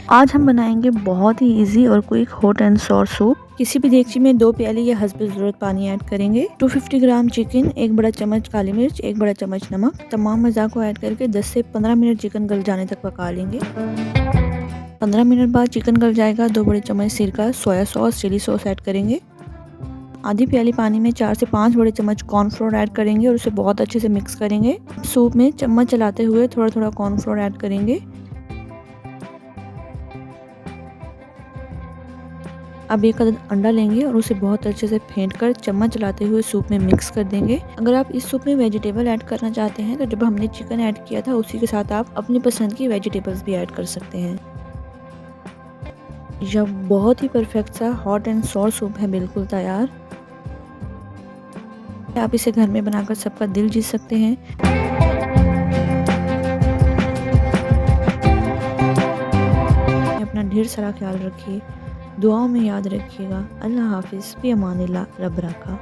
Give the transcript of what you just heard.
आज हम बनाएंगे बहुत ही इजी और quick hot and sour soup. किसी भी देगची में 2 प्याली या हस्ब ज़रूरत पानी ऐड करेंगे। 250 ग्राम चिकन, 1 बड़ा चम्मच काली मिर्च, 1 बड़ा चम्मच नमक, तमाम मज़ा को ऐड करके 10 से 15 मिनट चिकन गल जाने तक पका लेंगे। 15 मिनट बाद चिकन गल जाएगा। 2 बड़े चम्मच सिरका, soya sauce, chilli sauce add करेंगे। आधी प्याली पानी में 4 से 5 बड़े चम्मच कॉर्नफ्लोर ऐड करेंगे और उसे बहुत अच्छे से मिक्स करेंगे। सूप में चम्मच चलाते हुए थोड़ा थोड़ा कॉर्नफ्लोर ऐड करेंगे। अब एक अदद अंडा लेंगे और उसे बहुत अच्छे से फेंटकर चम्मच चलाते हुए सूप में मिक्स कर देंगे। अगर आप इस सूप में वेजिटेबल ऐड करना चाहते हैं तो जब हमने चिकन ऐड किया था उसी के साथ आप अपनी पसंद की वेजिटेबल्स भी ऐड कर सकते हैं। यह बहुत ही परफेक्ट सा हॉट एंड सॉर सूप है, बिल्कुल तैयार। आप इसे घर में बनाकर सबका दिल जीत सकते हैं। अपना ढेर सारा ख्याल रखिए, दुआओं में याद रखिएगा। अल्लाह हाफिज़, फी अमानिल्लाह, रब रखा।